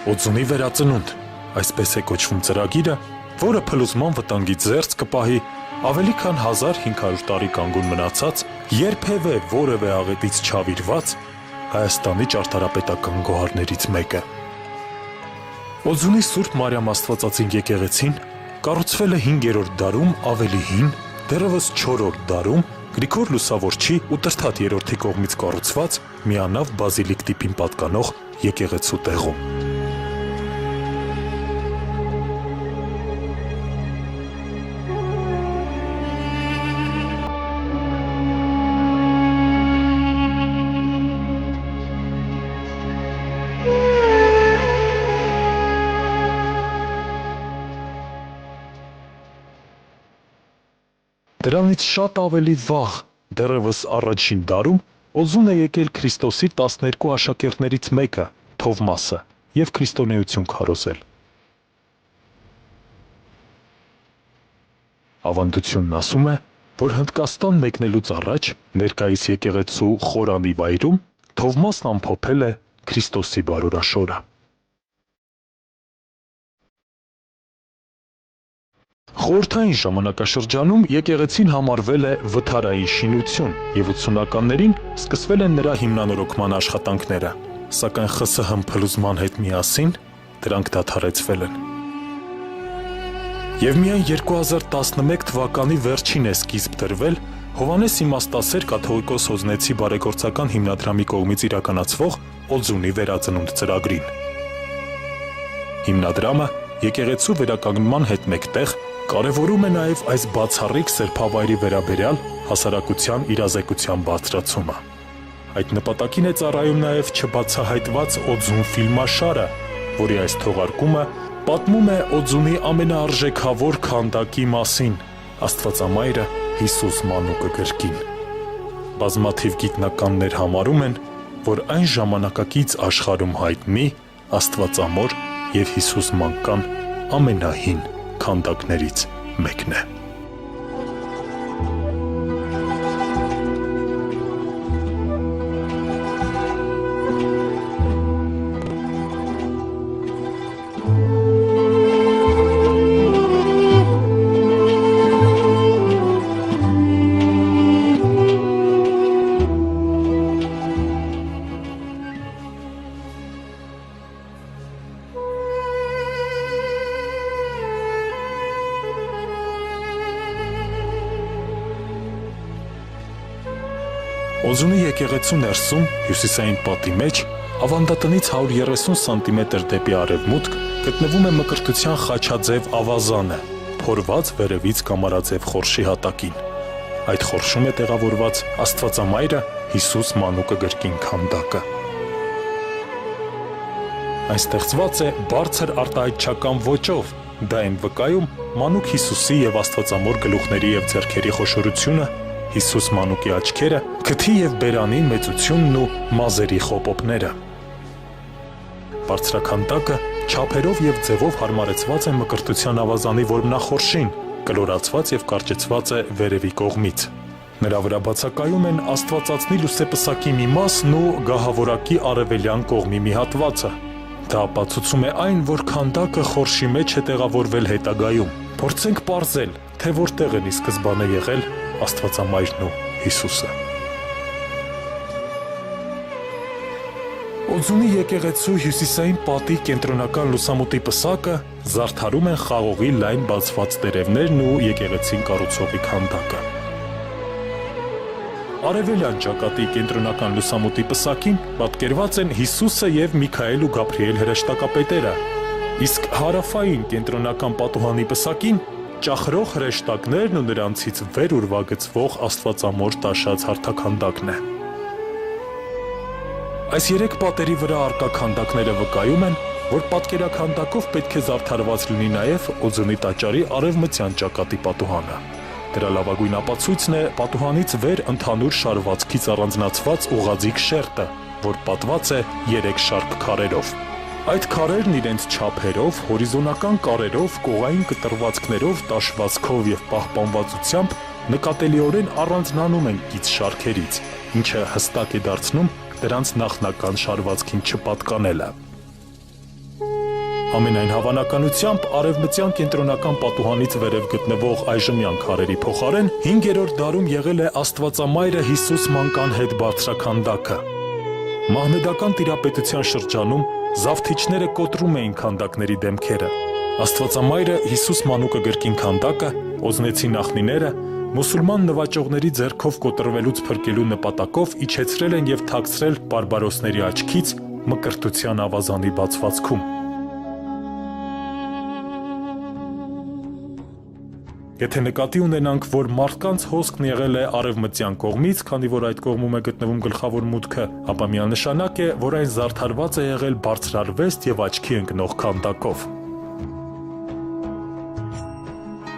Օձունի վերածնունդ, այսպես է կոչվում ծրագիրը, որը փլուզման վտանգից զերծ կպահի ավելի քան 1500 տարի կանգուն մնացած, երբևէ որևէ աղետից չավիրված Հայաստանի ճարտարապետական գոհարներից մեկը։ Օձունի Սուրբ Մարիամ Աստվածածին եկեղեցին կառուցվել է 5-րդ դարում ավելի հին, դեռևս 4-րդ դարում Գրիգոր Լուսավորչի ու Տրդատ III կողմից կառուցված միանավ բազիլիկ տիպին պատկանող եկեղեցու տեղում։ Դրանից շատ ավելի վաղ, դեռևս առաջին դարում, օձուն է եկել Քրիստոսի 12 աշակերտներից մեկը, Թովմասը, և քրիստոնեություն քարոզել։ Ավանդությունն ասում է, որ Հնդկաստան մեկնելուց առաջ ներկայիս եկեղեցու խորանի վայրում Թովմասն ամփոփել է Քրիստոսի բարորաշորը։ Խորհրդային ժամանակաշրջանում եկեղեցին համարվել է վթարային շինություն և 80-ականներին սկսվել են նրա հիմնանորոգման աշխատանքները, սակայն ԽՍՀՄ փլուզման հետ միասին դրանք դադարեցվել են։ Եվ միայն 2011 թվականի վերջին է սկիզբ դրվել Հովհաննես Իմաստասեր կաթողիկոս Հոզնեցի բարեգործական հիմնադրամի կողմից իրականացվող Օձունի վերածնունդ ծրագրին։ Հիմնադրամը եկեղեցու վերականգնման հետ մեկտեղ կարևորում է նաև այս բացառիկ սրբավայրի վերաբերյալ հասարակության իրազեկության բարձրացումը։ Այդ նպատակին է ծառայում նաև չբացահայտված Օձուն ֆիլմաշարը, որի այս թողարկումը պատմում է Օձունի ամենաարժեքավոր քանդակի մասին՝ Աստվածամայրը Հիսուս մանուկը գրքին։ Բազմաթիվ գիտնականներ համարում են, որ այն ժամանակակից աշխարհում հայտնի Աստվածամոր և Հիսուս մանկան ամենահին քանդակներից մեկն է։ Օձունի եկեղեցու ներսում, հյուսիսային պատի մեջ, ավանդատնից 130 սանտիմետր դեպի արևմուտք գտնվում է մկրտության խաչաձև ավազանը, փորված վերևից կամարաձև խորշի հատակին։ Այդ խորշում է տեղավորված Աստվածամայրը Հիսուս մանուկը գրքին քանդակը։ Այն ստեղծված է բարձր արտահայտչական ոճով, դա այն վկայում մանուկ Հիսուսի և Աստվածամոր գլուխների և ձեռքերի խոշորությունը, Հիսուս մանուկի աչքերը, քթի և բերանի մեծությունն ու մազերի խոպոպները։ Բարձրաքանդակը չափերով և ձևով հարմարեցված է մկրտության ավազանի որմնախորշին, կլորացված և կարճեցված է վերևի կողմից։ Նրա վրա բացակայում են Աստվածածնի լուսեպսակի մի մասն ու գահավորակի արևելյան կողմի մի հատվածը։ Դա ապացուցում է այն, որ քանդակը խորշի մեջ է տեղավորվել հետագայում։ Փորձենք պարզել, թե որտեղ են ի սկզբանե եղել Աստվածամայրն ու Հիսուսը։ Օձունի եկեղեցու հյուսիսային պատի կենտրոնական լուսամուտի պսակը զարդարում են խաղողի լայն բացված տերևներն ու եկեղեցին կառուցողի քանդակը։ Արևելյան ճակատի կենտրոնական լուսամուտի պսակին պատկերված են Հիսուսը և Միքայել ու Գաբրիել հրեշտակապետերը, իսկ հարավային կենտրոնական պատուհանի պսակին ճախրող հրեշտակներն ու նրանցից վեր ուրվագծվող Աստվածամոր տաշած հարթաքանդակն է։ Այս երեք պատերի վրա առկա քանդակները վկայում են, որ պատկերաքանդակով պետք է զարդարված լինի նաև Օձունի տաճարի արևմտյան ճակատի պատուհանը։ Դրա լավագույն ապացույցն է պատուհանից վեր ընդհանուր շարվածքից առանձնացված ուղղաձիգ շերտը, որ պատված է 3 շարք քարերով։ Այդ քարերն իրենց չափերով, հորիզոնական կարերով, կողային կտրվածքներով, տաշվածքով և պահպանվածությամբ նկատելիորեն առանձնանում են կից շարքերից, ինչը հստակ է դարձնում դրանց նախնական շարվածքին չպատկանելը։ Ամենայն հավանականությամբ արևմտյան կենտրոնական պատուհանից վերև գտնվող այժմյան քարերի փոխարեն 5-րդ դարում եղել է Աստվածամայրը Հիսուս մանկան հետ բարձրաքանդակը։ Մահմեդական տիրապետության շրջանում զավթիչները կոտրում էին քանդակների դեմքերը։ Աստվածամայրը Հիսուս մանուկը գրքին քանդակը օզնեցի նախնիները մուսուլման նվաճողների ձեռքով կոտրվելուց փրկելու նպատակով իջեցրել են եւ թաքցրել բարբարոսների աչքից մկրտության ավազանի բացվածքում։ Եթե նկատի ունենանք, որ մարդկանց հոսքն եղել է արևմտյան կողմից, քանի որ այդ կողմում է գտնվում գլխավոր մուտքը, ապա միանշանակ է, որ այն զարդարված է եղել բարձրարվեստ եւ աչքի ընկնող քանդակով։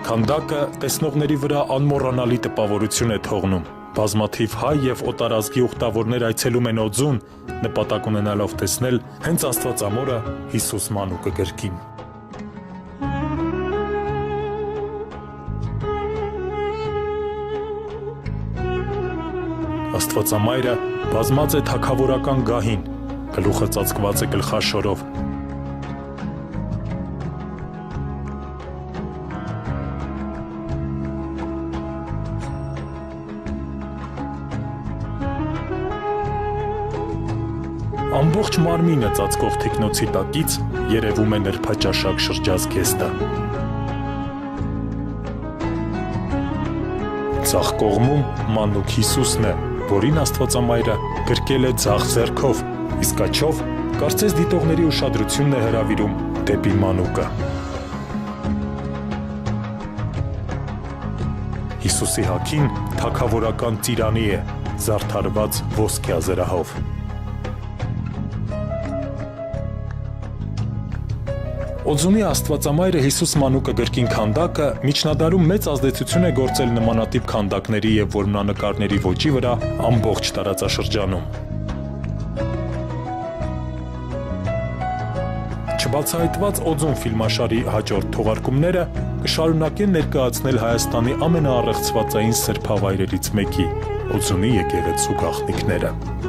Քանդակը տեսնողների վրա անմոռանալի տպավորություն է թողնում։ Բազմաթիվ հայ եւ օտարազգի ուխտավորներ այցելում են օձուն, նպատակ ունենալով տեսնել հենց Աստվածամորը Հիսուս մանուկը գրքին։ Աստվածամայրը բազմած է թագավորական գահին, գլուխը ծածկված է գլխաշորով։ Ամբողջ մարմինը ծածկող թիկնոցի տակից երևում է նրբաճաշակ շրջազգեստը։ Ձախ կողմում մանուկ Հիսուսն է, որին Աստվածամայրը գրկել է ձախ ձեռքով, իսկ աջով կարծես դիտողների ուշադրությունն է հրավիրում դեպի մանուկը։ Հիսուսի հագին թագավորական ծիրանի է, զարդարված ոսկյա զրահով։ Օձունի Աստվածամայրը Հիսուս մանուկը գրքին քանդակը միջնադարում մեծ ազդեցություն է գործել նմանատիպ քանդակների եւ որմնանկարների ոճի վրա ամբողջ տարածաշրջանում։ Չբացահայտված օձուն ֆիլմաշարի հաջորդ թողարկումները կշարունակեն ներկայացնել Հայաստանի ամենաառեղծվածային սրբավայրերից մեկի՝ Օձունի եկեղեցու գաղտնիքները։